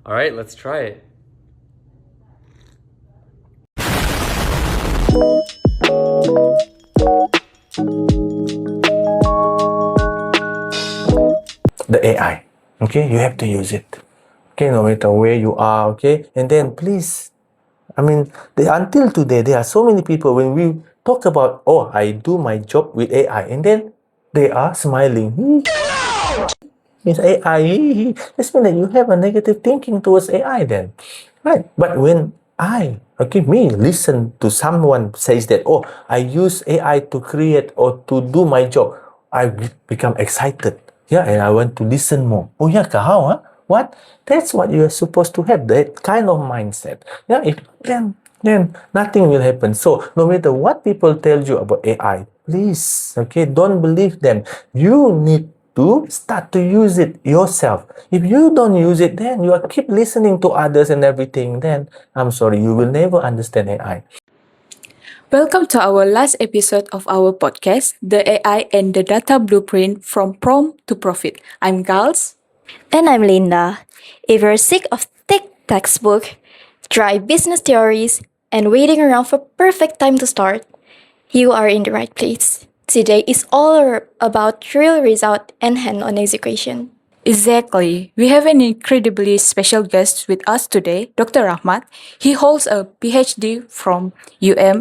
All right, let's try it. The AI. Okay, you have to use it. Okay, no matter where you are. Okay, and then please, until today, there are so many people when we talk about, oh, I do my job with AI, and then they are smiling. It's AI. This means that you have a negative thinking towards AI then, right? But when listen to someone says that, oh, I use AI to create or to do my job, I become excited. Yeah, and I want to listen more. Oh yeah, how? Huh? What? That's what you are supposed to have. That kind of mindset. Yeah, then nothing will happen. So no matter what people tell you about AI, please, okay, don't believe them. You need to start to use it yourself. If you don't use it, then you are keep listening to others and everything, then I'm sorry, you will never understand AI. Welcome to our last episode of our podcast, The AI and the Data Blueprint from Prompt to Profit. I'm Gals. And I'm Linda. If you're sick of thick textbook, dry business theories, and waiting around for perfect time to start, you are in the right place. Today is all about real result and hand-on execution. Exactly. We have an incredibly special guest with us today, Dr. Rahmat. He holds a PhD from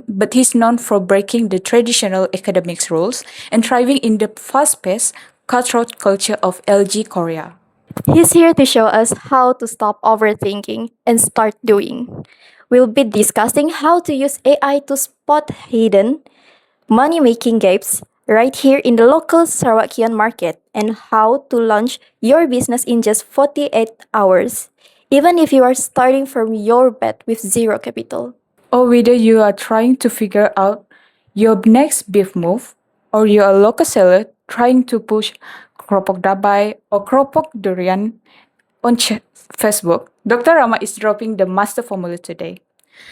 but he's known for breaking the traditional academics rules and thriving in the fast-paced, cutthroat culture of LG Korea. He's here to show us how to stop overthinking and start doing. We'll be discussing how to use AI to spot hidden money making gaps right here in the local Sarawakian market and how to launch your business in just 48 hours, even if you are starting from your bed with zero capital. Or whether you are trying to figure out your next beef move, or you're a local seller trying to push keropok dabai or keropok durian on Facebook, Dr. Rama is dropping the master formula today.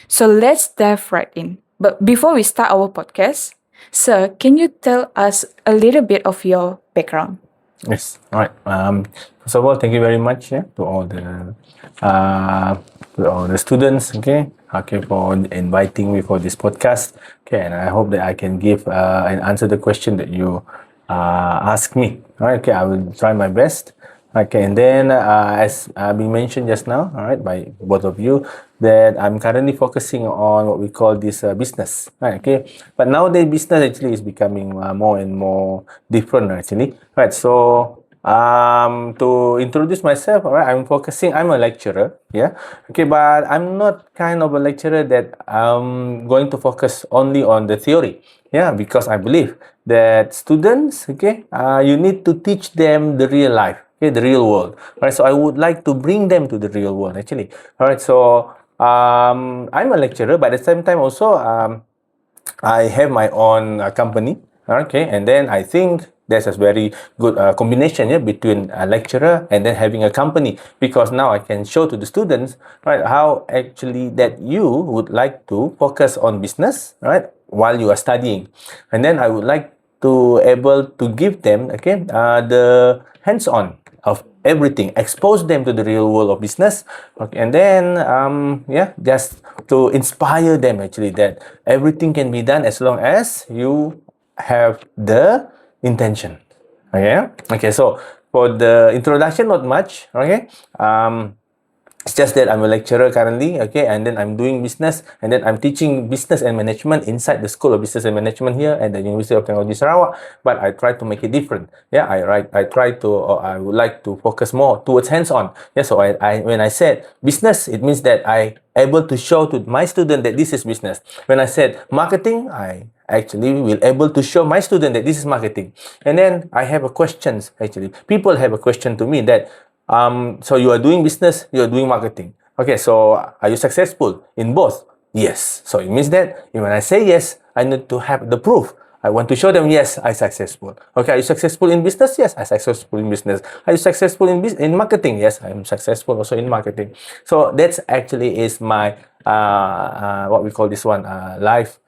So let's dive right in. But before we start our podcast, sir, can you tell us a little bit of your background? Yes. All right. First of all, thank you very much, to all the students. Okay, for inviting me for this podcast. Okay, and I hope that I can give and answer the question that you asked me. All right. Okay, I will try my best. Okay, and then as been mentioned just now, all right, by both of you, that I'm currently focusing on what we call this business, right? Okay, but nowadays business actually is becoming more and more different actually, right? So to introduce myself, all right, I'm a lecturer, yeah, okay, but I'm not kind of a lecturer that I'm going to focus only on the theory, yeah, because I believe that students, okay, you need to teach them the real life. Okay, the real world. All right, so I would like to bring them to the real world actually. All right, so I'm a lecturer, but at the same time also I have my own company. Okay, and then I think there's a very good combination, yeah, between a lecturer and then having a company, because now I can show to the students, right, how actually that you would like to focus on business, right, while you are studying, and then I would like to able to give them, okay, the hands-on of everything, expose them to the real world of business, okay, and then just to inspire them actually that everything can be done as long as you have the intention. Okay, so for the introduction, not much. Okay, it's just that I'm a lecturer currently, okay, and then I'm doing business, and then I'm teaching business and management inside the School of Business and Management here at the University of Technology Sarawak. But I try to make it different. Yeah, I would like to focus more towards hands-on. Yeah, so when I said business, it means that I able to show to my student that this is business. When I said marketing, I actually will able to show my student that this is marketing. And then I have a questions actually. People have a question to me that so you are doing business, you are doing marketing. Okay, so are you successful in both? Yes. So it means that when I say yes, I need to have the proof. I want to show them, yes, I successful. Okay, are you successful in business? Yes, I successful in business. Are you successful in marketing? Yes, I'm successful also in marketing. So that's actually is my what we call this one life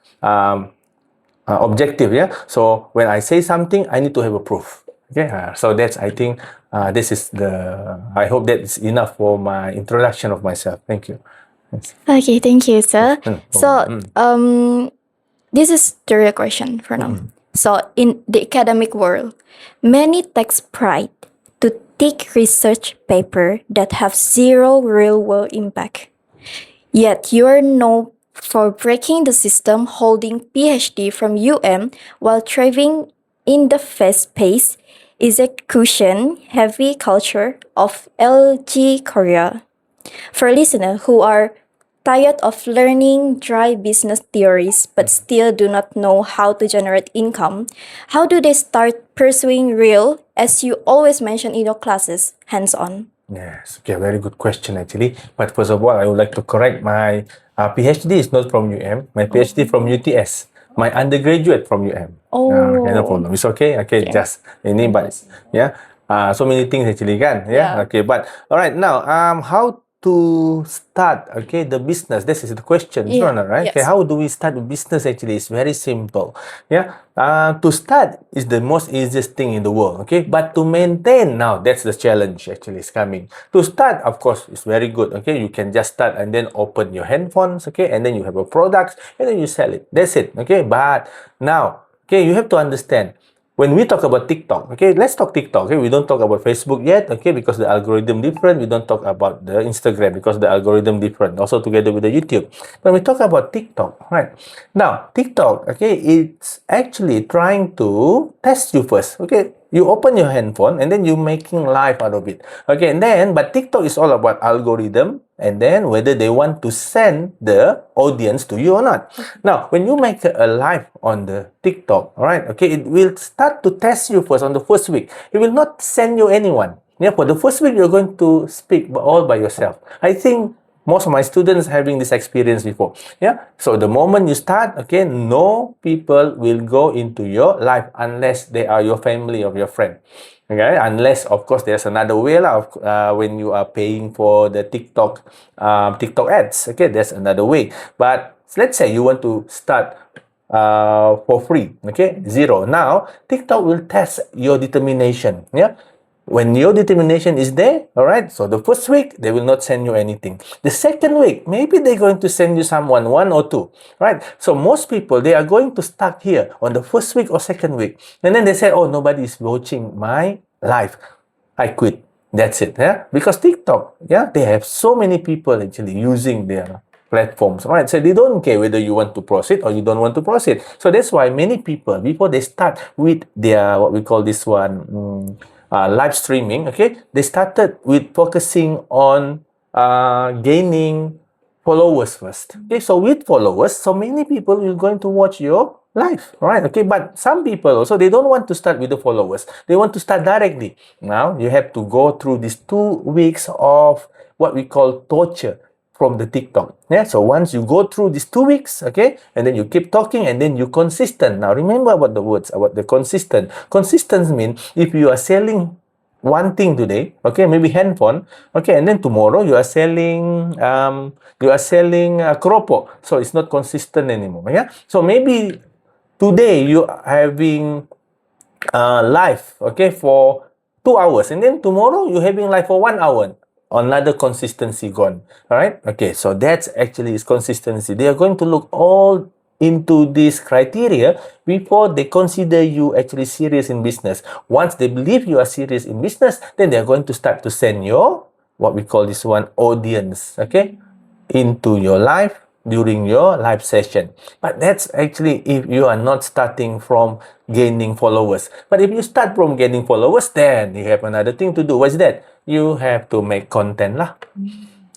objective. Yeah. So when I say something, I need to have a proof. Okay, so that's, I think, this is I hope that's enough for my introduction of myself. Thank you. Yes. Okay, thank you, sir. So, Mm. this is the real question for now. So, in the academic world, many takes pride to take research paper that have zero real world impact. Yet you are known for breaking the system, holding PhD from UM while thriving in the fast-paced, execution-heavy culture of LG Korea. For listeners who are tired of learning dry business theories but still do not know how to generate income, how do they start pursuing real, as you always mention in your classes, hands-on? Yes, okay, very good question actually. But first of all, I would like to correct my PhD is not from UM. My PhD from UTS. My undergraduate from UM. Okay, no problem. It's okay. Okay, just ini, but yeah. So many things actually, kan? Yeah. Yeah. Okay, but all right now, how to start? Okay, the business. This is the question, Yeah, right? Okay, yes. how do we start a business? Actually, it's very simple. Yeah. To start is the most easiest thing in the world. Okay, but to maintain now, that's the challenge. Actually, is coming. To start, of course, it's very good. Okay, you can just start and then open your handphones. Okay, and then you have a product and then you sell it. That's it. Okay, but now, okay, you have to understand. When we talk about TikTok, okay, let's talk TikTok. Okay, we don't talk about Facebook yet, okay, because the algorithm different. We don't talk about the Instagram because the algorithm different. Also together with the YouTube. When we talk about TikTok, right? Now, TikTok, okay, it's actually trying to test you first. Okay, you open your handphone and then you making live out of it. Okay, and then but TikTok is all about algorithm and then whether they want to send the audience to you or not. Now, when you make a live on the TikTok, all right, okay, it will start to test you first on the first week. It will not send you anyone. Yeah, for the first week, you're going to speak all by yourself. I think most of my students having this experience before. Yeah. So the moment you start, okay, no people will go into your life unless they are your family or your friend. Okay, unless of course there's another way lah. When you are paying for the TikTok ads. Okay, there's another way. But let's say you want to start for free. Okay, zero. Now TikTok will test your determination. Yeah. When your determination is there, all right, so the first week, they will not send you anything. The second week, maybe they're going to send you someone, one or two, right? So most people, they are going to start here on the first week or second week. And then they say, oh, nobody is watching my live. I quit. That's it. Yeah? Because TikTok, yeah, they have so many people actually using their platforms, right? So they don't care whether you want to proceed or you don't want to proceed. So that's why many people, before they start with their, what we call this one, live streaming, okay, they started with focusing on gaining followers first. Okay, so with followers, so many people will going to watch your live, right? Okay, but some people also, they don't want to start with the followers. They want to start directly. Now, you have to go through these 2 weeks of what we call torture from the TikTok. Yeah, so once you go through these 2 weeks, okay, and then you keep talking and then you consistent. Now, remember about the words, about the consistent. Consistent means if you are selling one thing today, okay, maybe handphone, okay, and then tomorrow you are selling keropok, so it's not consistent anymore. Yeah, so maybe today you are having live, okay, for 2 hours, and then tomorrow you're having live for 1 hour. Another consistency gone. All right. Okay. So that's actually is consistency. They are going to look all into this criteria before they consider you actually serious in business. Once they believe you are serious in business, then they are going to start to send your what we call this one audience. Okay, into your life during your live session. But that's actually if you are not starting from gaining followers. But if you start from gaining followers, then you have another thing to do. What's that? You have to make content lah.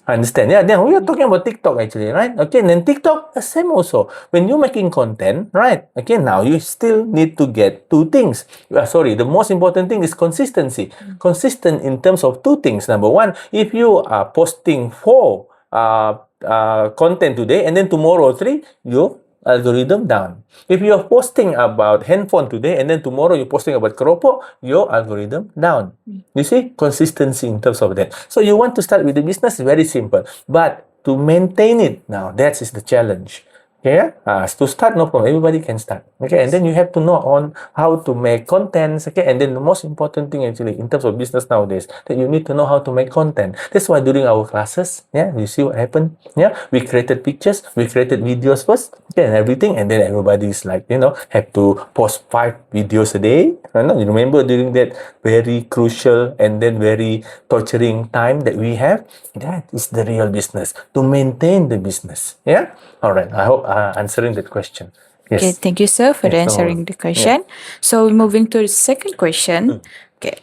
Understand? Yeah, then we are talking about TikTok actually, right? Okay, and then TikTok, the same also. When you're making content, right? Okay, now you still need to get two things. The most important thing is consistency. Consistent in terms of two things. Number one, if you are posting four content today and then tomorrow three, your algorithm down. If you're posting about handphone today and then tomorrow you're posting about keropok, your algorithm down. You see, consistency in terms of that. So you want to start with the business, very simple. But to maintain it now, that is the challenge. Okay, yeah? To start, no problem. Everybody can start. Okay, and then you have to know on how to make contents. Okay, and then the most important thing actually in terms of business nowadays, that you need to know how to make content. That's why during our classes, yeah, you see what happened. Yeah, we created pictures, we created videos first, okay, and everything, and then everybody's like, have to post 5 videos a day. You remember during that very crucial and then very torturing time that we have? That is the real business, to maintain the business. Yeah. All right. I hope answering that question. Okay, Yes. thank you, sir, for Yes. No answering worries. the Yeah. question. So moving to the second question. Okay,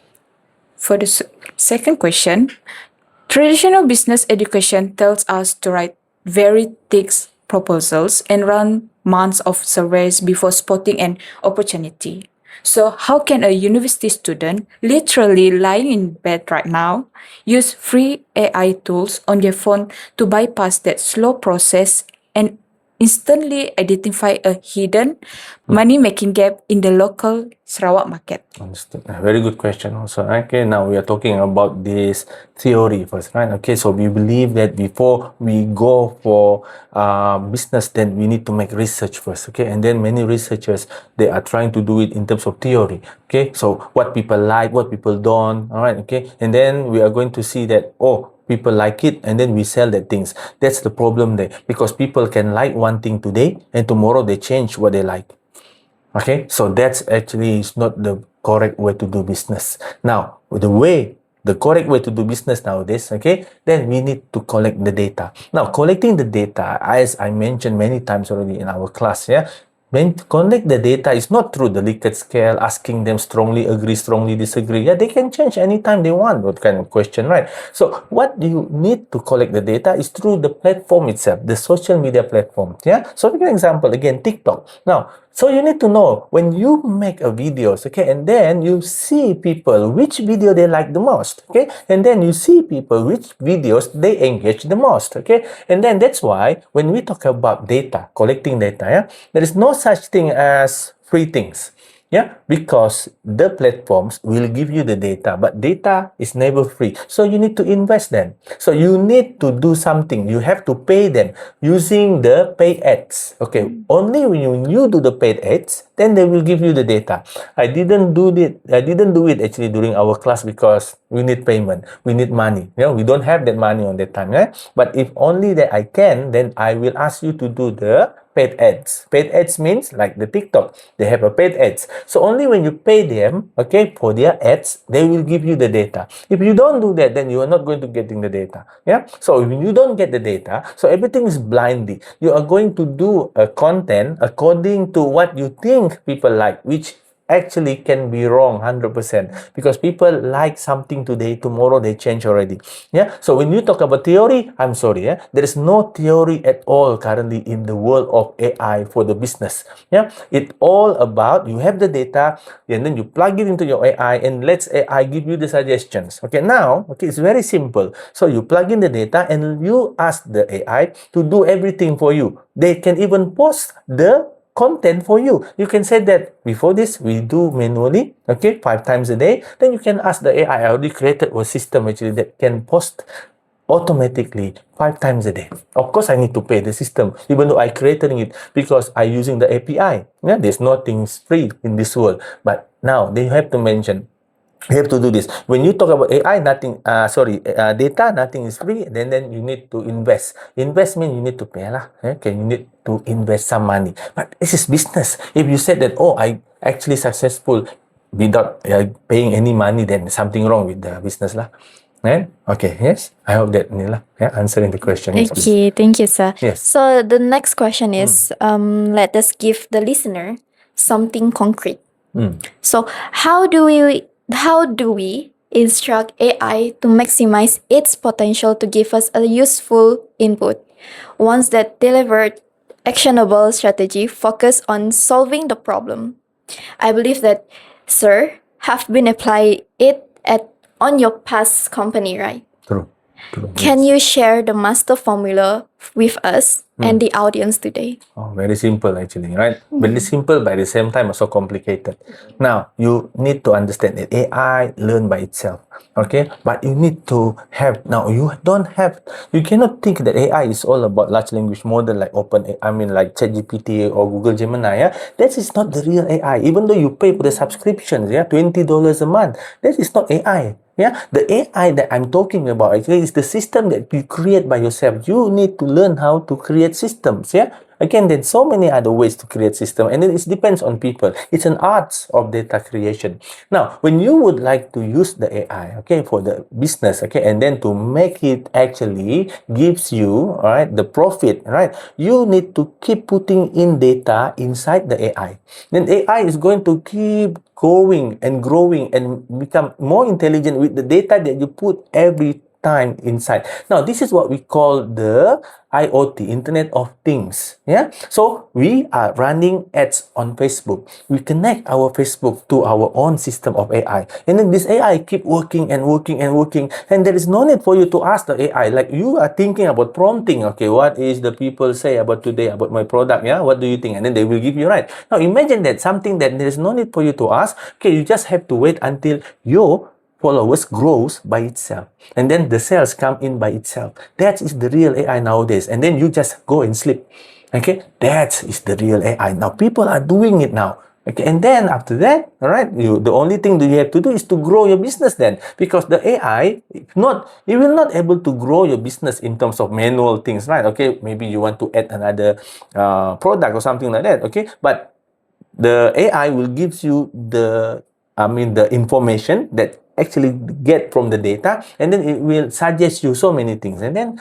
for the second question, traditional business education tells us to write very thick proposals and run months of surveys before spotting an opportunity. So, how can a university student, literally lying in bed right now, use free AI tools on their phone to bypass that slow process and instantly identify a hidden money making gap in the local Sarawak market? Understood. A very good question also. Okay, now we are talking about this theory first, right? Okay, so we believe that before we go for business, then we need to make research first. Okay, and then many researchers, they are trying to do it in terms of theory. Okay, so what people like, what people don't. All right. Okay, and then we are going to see that, people like it, and then we sell that things. That's the problem there, because people can like one thing today and tomorrow they change what they like. Okay, so that's actually is not the correct way to do business. Now, the correct way to do business nowadays, okay, then we need to collect the data. Now, collecting the data, as I mentioned many times already in our class, yeah, when collect the data is not through the Likert scale, asking them strongly agree, strongly disagree. Yeah, they can change anytime they want. What kind of question, right? So what you need to collect the data is through the platform itself, the social media platform. Yeah. So for example, again, TikTok. Now, so you need to know when you make a videos, okay, and then you see people which video they like the most, okay, and then you see people which videos they engage the most, okay, and then that's why when we talk about data, collecting data, yeah, there is no such thing as free things. Yeah, because the platforms will give you the data, but data is never free. So you need to invest them. So you need to do something. You have to pay them using the paid ads. Okay, only when you do the paid ads, then they will give you the data. I didn't do it actually during our class because we need payment. We need money. We don't have that money on that time. But if only that I can, then I will ask you to do the paid ads. Paid ads means like the TikTok, they have a paid ads. So only when you pay them, okay, for their ads, they will give you the data. If you don't do that, then you are not going to getting the data. Yeah. So if you don't get the data, so everything is blindly. You are going to do a content according to what you think people like, which actually can be wrong 100%, because people like something today, tomorrow they change already. Yeah, so when you talk about theory, I'm sorry, there is no theory at all currently in the world of AI for the business. Yeah, it's all about you have the data and then you plug it into your AI and let's AI give you the suggestions. Okay, now, okay, it's very simple. So you plug in the data and you ask the AI to do everything for you. They can even post the content for you. You can say that before this we do manually, okay, 5 times a day. Then you can ask the AI. I already created a system actually that can post automatically 5 times a day. Of course, I need to pay the system, even though I created it because I using the API. Yeah, there's nothing free in this world. But now they have to mention. You have to do this. When you talk about AI, data, nothing is free. Then you need to invest. Investment, you need to pay lah. Okay, you need to invest some money. But this is business. If you said that, I actually successful without paying any money, then something wrong with the business lah. Okay, yes. I hope that Nila, answering the question. Yes, please. Okay, thank you, sir. Yes. So the next question is, let us give the listener something concrete. So how do we instruct AI to maximize its potential to give us a useful input? Ones that delivered actionable strategy focus on solving the problem. I believe that, sir, have been applying it on your past company, right? True. Can you share the master formula with us and the audience today? Oh, very simple actually, right? Very simple, but at the same time also complicated. Now, you need to understand that AI learn by itself, okay? But you need to have, now you cannot think that AI is all about large language model like like ChatGPT or Google Gemini, yeah? That is not the real AI. Even though you pay for the subscriptions, yeah, $20 a month, that is not AI. Yeah, the AI that I'm talking about actually is the system that you create by yourself. You need to learn how to create systems. Yeah, again, there's so many other ways to create system, and then it depends on people. It's an art of data creation. Now, when you would like to use the AI, okay, for the business, okay, and then to make it actually gives you, all right, the profit, right? You need to keep putting in data inside the AI. Then AI is going to keep growing and become more intelligent with the data that you put every time inside. Now, this is what we call the IoT, Internet of Things. Yeah. So we are running ads on Facebook. We connect our Facebook to our own system of AI, and then this AI keep working and working and working. And there is no need for you to ask the AI. Like you are thinking about prompting. Okay, what is the people say about today about my product? Yeah, what do you think? And then they will give you right. Now imagine that something that there is no need for you to ask. Okay, you just have to wait until your followers grows by itself, and then the sales come in by itself. That is the real AI nowadays. And then you just go and sleep. Okay, that is the real AI. Now people are doing it now. Okay, and then after that, all right, the only thing that you have to do is to grow your business then, because the AI, you will not able to grow your business in terms of manual things, right? Okay, maybe you want to add another product or something like that. Okay, but the AI will gives you the information that actually get from the data, and then it will suggest you so many things, and then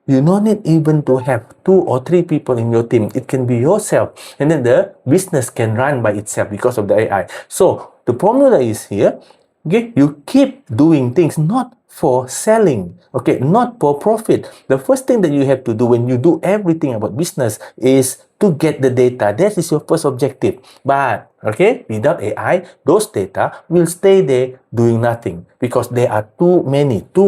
you don't need even to have 2 or 3 people in your team. It can be yourself, and then the business can run by itself because of the AI. So the formula is here. Okay, you keep doing things not for selling, okay, not for profit. The first thing that you have to do when you do everything about business is to get the data. That is your first objective. But okay, without AI, those data will stay there doing nothing because there are too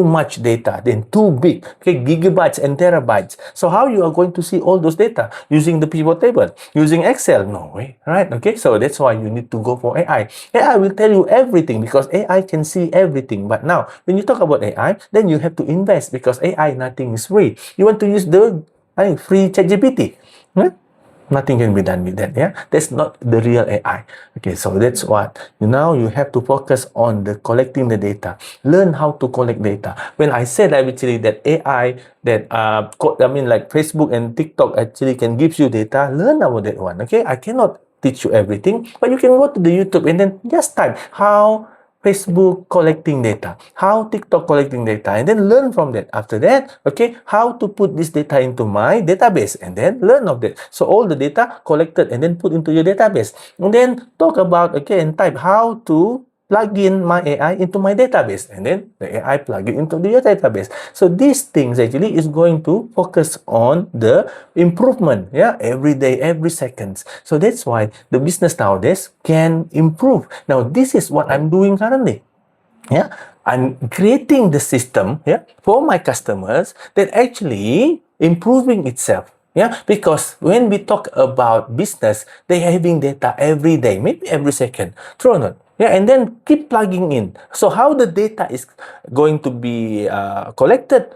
much data, then too big, okay, gigabytes and terabytes. So how you are going to see all those data? Using the pivot table, using Excel? No way, right? Okay, so that's why you need to go for AI. AI will tell you everything because AI can see everything. But now, when you talk about AI, then you have to invest because AI, nothing is free. You want to use the free ChatGPT? Huh? Nothing can be done with that. Yeah, that's not the real AI. Okay, so that's what now you have to focus on the collecting the data. Learn how to collect data. When I said actually that AI that like Facebook and TikTok actually can give you data, learn about that one. Okay, I cannot teach you everything, but you can go to the YouTube and then just type how Facebook collecting data, how TikTok collecting data, and then learn from that. After that, okay, how to put this data into my database, and then learn of that. So all the data collected and then put into your database, and then talk about, okay, and type how to plug in my AI into my database, and then the AI plug it into your database. So these things actually is going to focus on the improvement, yeah, every day, every seconds. So that's why the business nowadays can improve. Now, this is what I'm doing currently. Yeah, I'm creating the system, yeah, for my customers that actually improving itself. Yeah, because when we talk about business, they are having data every day, maybe every second. True or not? Yeah, and then keep plugging in. So how the data is going to be collected?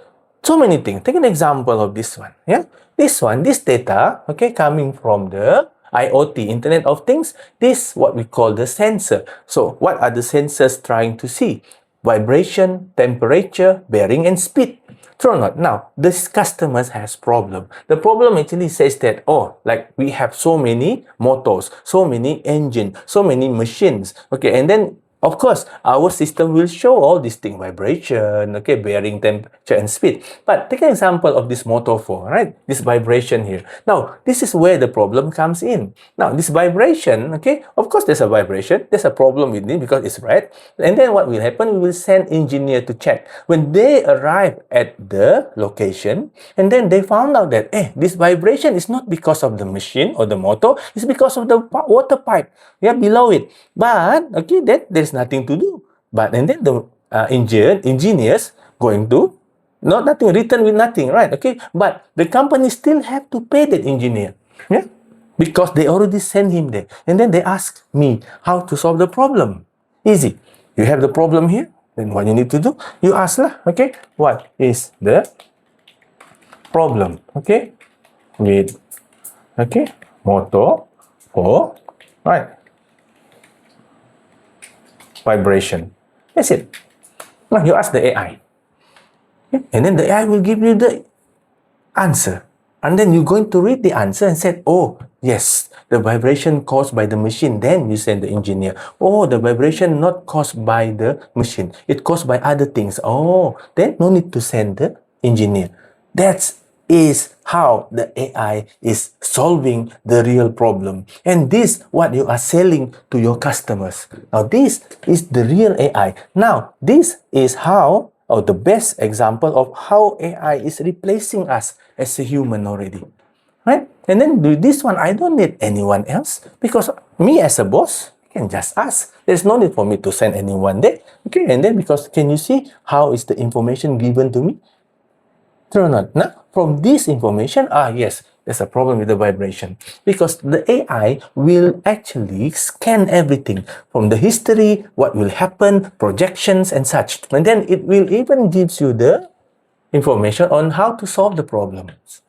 So many things. Take an example of this one. Yeah, this data, okay, coming from the IoT, Internet of Things. This what we call the sensor. So what are the sensors trying to see? Vibration, temperature, bearing, and speed. True or not? Now, this customers has problem. The problem actually says that, oh, like we have so many motors, so many engine, so many machines. Okay, and then of course, our system will show all these things, vibration, okay, bearing, temperature, and speed. But take an example of this motor 4, right? This vibration here. Now, this is where the problem comes in. Now, this vibration, okay, of course, there's a vibration. There's a problem with it because it's red. And then what will happen? We will send engineer to check. When they arrive at the location, and then they found out that, this vibration is not because of the machine or the motor. It's because of the water pipe, yeah, below it. But, okay, that there's nothing to do. But and then the engineers going to nothing written with nothing, right? Okay, but the company still have to pay that engineer, yeah, because they already sent him there, and then they ask me how to solve the problem. Easy. You have the problem here. Then what you need to do? You ask lah. Okay, what is the problem? Okay, with motor for right vibration. That's it. Now you ask the AI. And then the AI will give you the answer. And then you're going to read the answer and say, oh, yes, the vibration caused by the machine. Then you send the engineer. Oh, the vibration not caused by the machine. It caused by other things. Oh, then no need to send the engineer. That is how the AI is solving the real problem. And this what you are selling to your customers. Now, this is the real AI. Now, this is how the best example of how AI is replacing us as a human already, right? And then with this one, I don't need anyone else because me as a boss can just ask. There's no need for me to send anyone there, okay? And then because can you see how is the information given to me? True or not? Now, from this information, yes, there's a problem with the vibration because the AI will actually scan everything from the history, what will happen, projections and such. And then it will even gives you the information on how to solve the problems.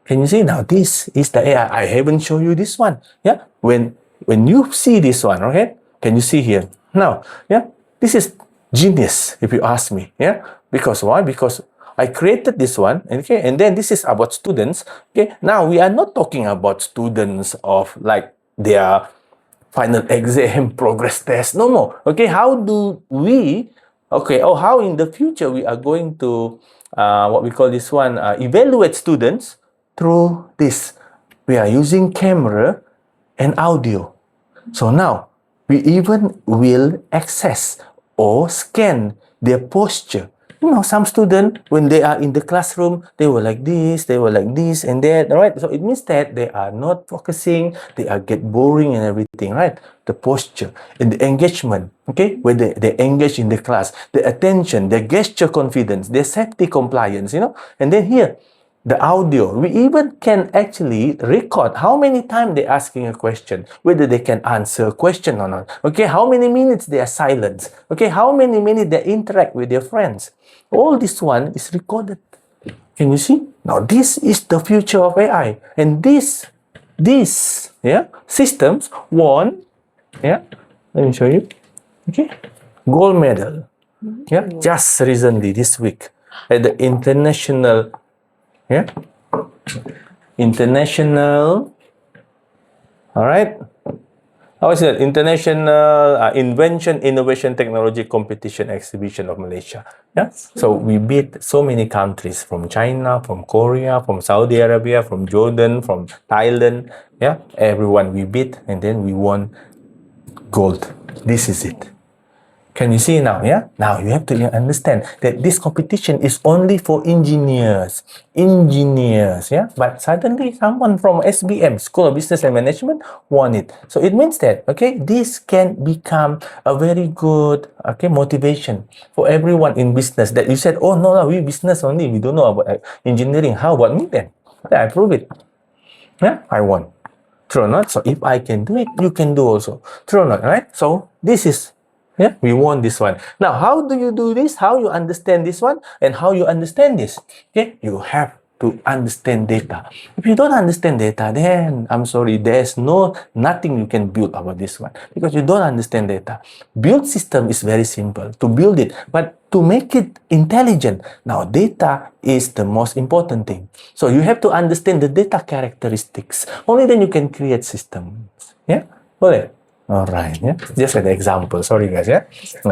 Can you see now? This is the AI. I haven't shown you this one. Yeah. When you see this one, okay? Can you see here? Now, yeah, this is genius if you ask me. Yeah. Because why? Because I created this one, okay, and then this is about students. Okay, now we are not talking about students of like their final exam progress test. No. Okay, how do we? Okay, how in the future we are going to what we call this one evaluate students through this. We are using camera and audio. So now we even will access or scan their posture. You know, some students, when they are in the classroom, they were like this, and that, right? So it means that they are not focusing, they are get boring and everything, right? The posture and the engagement, okay? When they engage in the class, the attention, their gesture confidence, their safety compliance, you know? And then here, the audio, we even can actually record how many times they're asking a question, whether they can answer a question or not. Okay, how many minutes they are silent. Okay, how many minutes they interact with their friends. All this one is recorded. Can you see? Now, this is the future of AI. And these systems won, let me show you. Okay, gold medal. Yeah, just recently this week at the international all right, how is it? International Invention, Innovation, Technology Competition Exhibition of Malaysia. Yeah, so we beat so many countries from China, from Korea, from Saudi Arabia, from Jordan, from Thailand. Yeah, everyone we beat, and then we won gold. This is it. Can you see now? Yeah. Now you have to understand that this competition is only for engineers. Yeah. But suddenly someone from SBM, School of Business and Management, won it. So it means that this can become a very good motivation for everyone in business. That you said, oh no, we business only. We don't know about engineering. How about me then? Yeah, I prove it. Yeah, I won. True or not? So if I can do it, you can do also. True or not? Right? So this is. Yeah, we won this one. Now, how do you do this? How you understand this one? And how you understand this? Okay, you have to understand data. If you don't understand data, then I'm sorry, there's nothing you can build about this one because you don't understand data. Build system is very simple to build it, but to make it intelligent, now data is the most important thing. So you have to understand the data characteristics. Only then you can create systems. Yeah, boleh. Alright, yeah. Just an example. Sorry, guys, yeah.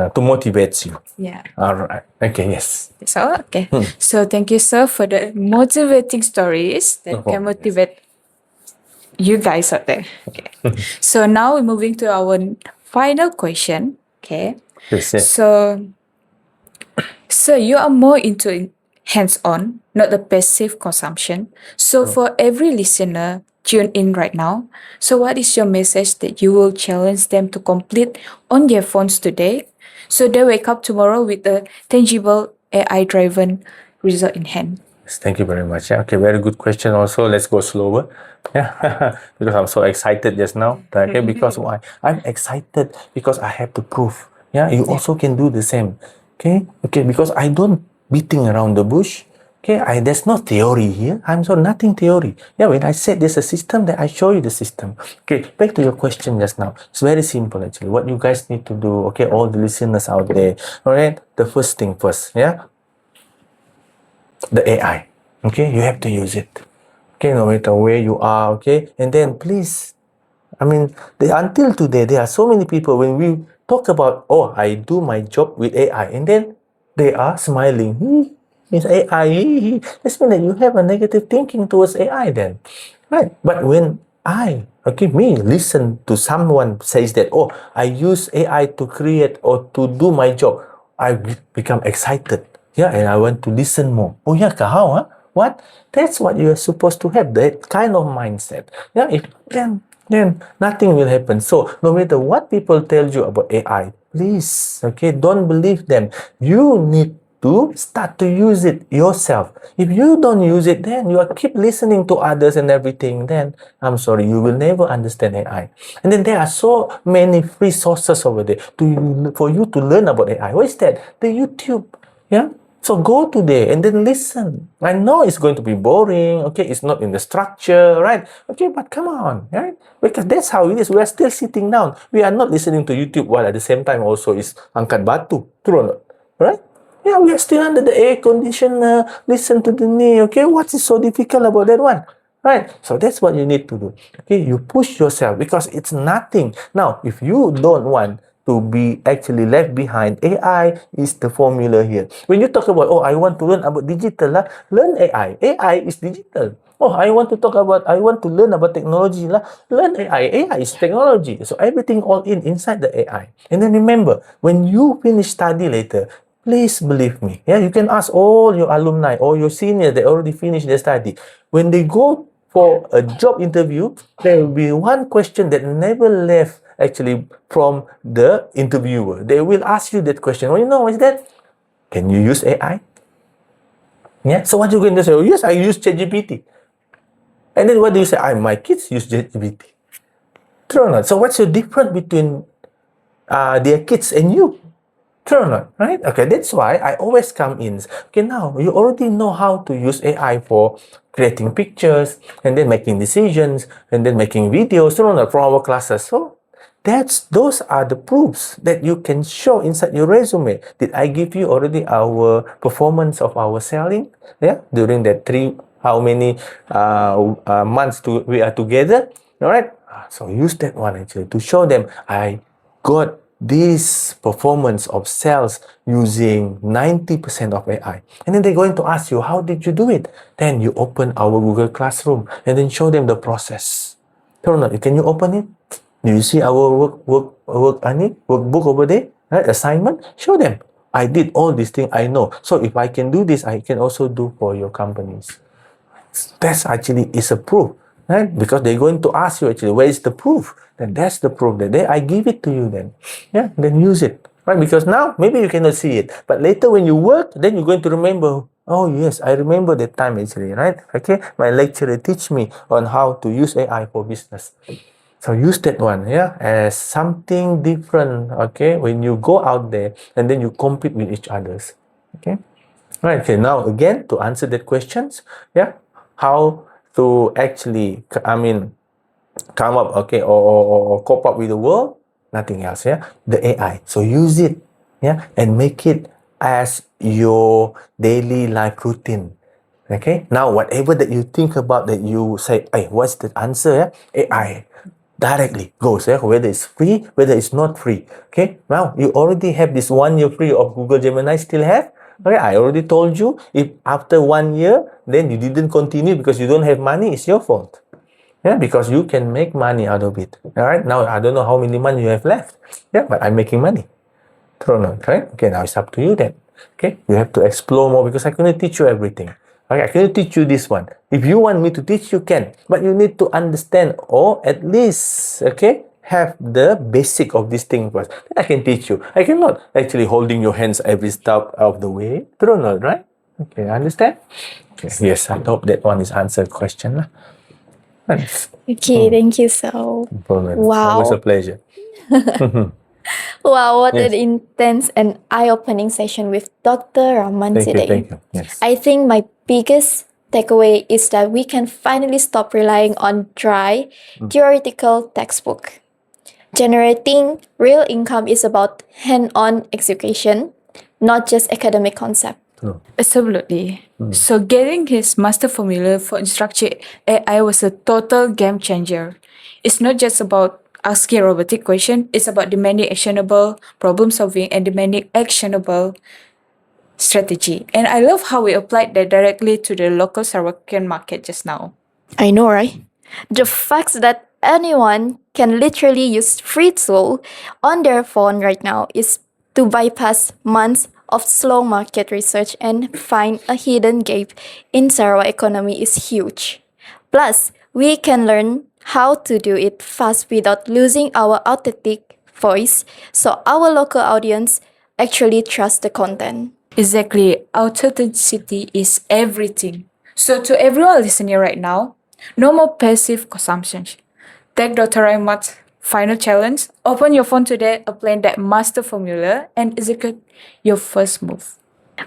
To motivate you. Yeah. Alright. Okay, yes. So, okay. So, thank you, sir, for the motivating stories that can motivate you guys out there. Okay. So, now we're moving to our final question. Okay. Yes, yes. So you are more into hands-on, not the passive consumption. So, for every listener tune in right now, so what is your message that you will challenge them to complete on their phones today so they wake up tomorrow with a tangible AI driven result in hand. Thank you very much. Yeah, okay, very good question also. Let's go slower. Yeah, because I'm so excited just now. Okay, because why? I'm excited because I have to prove. Yeah, you also can do the same. Okay, because I don't beating around the bush. Okay, there's no theory here. I'm so nothing theory. Yeah, when I said there's a system, that I show you the system. Okay, back to your question just now. It's very simple actually. What you guys need to do, okay, all the listeners out there, all right, the first thing first, yeah, the AI. Okay, you have to use it. Okay, no matter where you are, okay, and then please, I mean, until today, there are so many people when we talk about, oh, I do my job with AI, and then they are smiling. It's AI. That's mean that you have a negative thinking towards AI then, right? But when me, listen to someone says that, oh, I use AI to create or to do my job, I become excited. Yeah, and I want to listen more. Oh yeah, how? Huh? What? That's what you are supposed to have. That kind of mindset. Yeah, then nothing will happen. So no matter what people tell you about AI, please, okay, don't believe them. You need to start to use it yourself. If you don't use it, then you are keep listening to others and everything, then I'm sorry, you will never understand AI. And then there are so many free sources over there for you to learn about AI. What is that? The YouTube. Yeah. So go to there and then listen. I know it's going to be boring, okay? It's not in the structure, right? Okay, but come on, right? Because that's how it is. We are still sitting down. We are not listening to YouTube while at the same time also is angkat batu. True or not? Right? Yeah, we are still under the air conditioner. Listen to the knee, okay? What is so difficult about that one? Right? So that's what you need to do. Okay, you push yourself because it's nothing. Now, if you don't want to be actually left behind, AI is the formula here. When you talk about, oh, I want to learn about digital, learn AI. AI is digital. Oh, I want to learn about technology, learn AI. AI is technology. So everything all inside the AI. And then remember, when you finish study later, please believe me. Yeah, you can ask all your alumni or your seniors that already finished their study. When they go for a job interview, there will be one question that never left actually from the interviewer. They will ask you that question. Well, you know, what is that? Can you use AI? Yeah. So what you going to say? Oh, yes, I use ChatGPT. And then what do you say? My kids use ChatGPT. True or not? So what's the difference between their kids and you? True or not? Right? Okay, that's why I always come in. Okay, now you already know how to use AI for creating pictures and then making decisions and then making videos, true or not, from our classes. So those are the proofs that you can show inside your resume. Did I give you already our performance of our selling? Yeah, during that how many months we are together? All right. So use that one actually to show them I got this performance of sales using 90% of AI. And then they're going to ask you, how did you do it? Then you open our Google Classroom and then show them the process. Can you open it? Do you see our workbook over there? Right? Assignment? Show them. I did all these things I know. So if I can do this, I can also do for your companies. That's actually is a proof, right? Because they're going to ask you actually, where is the proof? Then that's the proof that I give it to you then. Yeah, then use it. Right? Because now maybe you cannot see it. But later when you work, then you're going to remember, oh yes, I remember that time actually, right? Okay. My lecturer teach me on how to use AI for business. So use that one, yeah, as something different, okay, when you go out there and then you compete with each others. Okay. Right. Okay. Now again, to answer that questions, yeah, how to actually, come up, okay, or cope up with the world, nothing else, yeah, the AI. So use it, yeah, and make it as your daily life routine. Okay. Now, whatever that you think about, that you say, hey, what's the answer? Yeah? AI directly goes, yeah, whether it's free, whether it's not free. Okay. Now, you already have this 1 year free of Google Gemini, still have. Okay, I already told you, if after 1 year, then you didn't continue because you don't have money, it's your fault. Yeah, because you can make money out of it. All right. Now, I don't know how many months you have left. Yeah, but I'm making money. True or not, right? Okay, now it's up to you then. Okay, you have to explore more because I couldn't teach you everything. Okay, I couldn't teach you this one. If you want me to teach, you can. But you need to understand or at least, okay, have the basic of this thing first. Then I can teach you. I cannot actually holding your hands every step of the way. True or not, right? Okay, understand? Okay. Yes, I hope that one is answered question lah. Thanks. Okay, thank you so. No problem. Wow. Always a pleasure. Wow, what Yes. an intense and eye-opening session with Dr. Rahman Thank you, today. thank you. Yes. I think my biggest takeaway is that we can finally stop relying on dry, theoretical textbook. Generating real income is about hand-on execution, not just academic concept. True. Absolutely. So getting his master formula for instructor AI was a total game changer. It's not just about asking a robotic question, it's about demanding actionable problem solving and demanding actionable strategy. And I love how we applied that directly to the local Sarawakian market just now. I know, right? The fact that anyone can literally use free tool on their phone right now is to bypass months of slow market research and find a hidden gap in Sarawak economy is huge. Plus, we can learn how to do it fast without losing our authentic voice, so our local audience actually trust the content. Exactly. Authenticity is everything. So to everyone listening right now, no more passive consumption. Take Dr. Rahmat's final challenge. Open your phone today, apply that master formula, and execute your first move.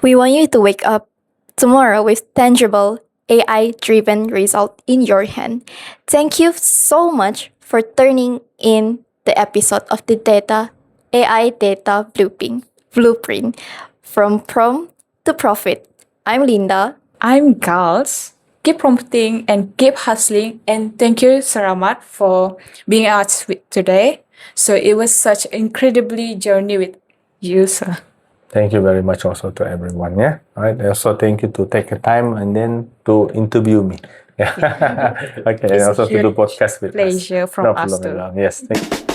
We want you to wake up tomorrow with tangible AI driven result in your hand. Thank you so much for turning in the episode of the AI Data Blueprint from prompt to profit. I'm Linda. I'm Gals. Keep prompting and keep hustling. And thank you, Saramat, for being us today. So it was such an incredibly journey with you, sir. Thank you very much also to everyone. Yeah. All right. Also, thank you to take the time and then to interview me. Yeah. Okay. And It's a also to do huge podcast with us. pleasure from No us problem too. at all. Yes. Thank you.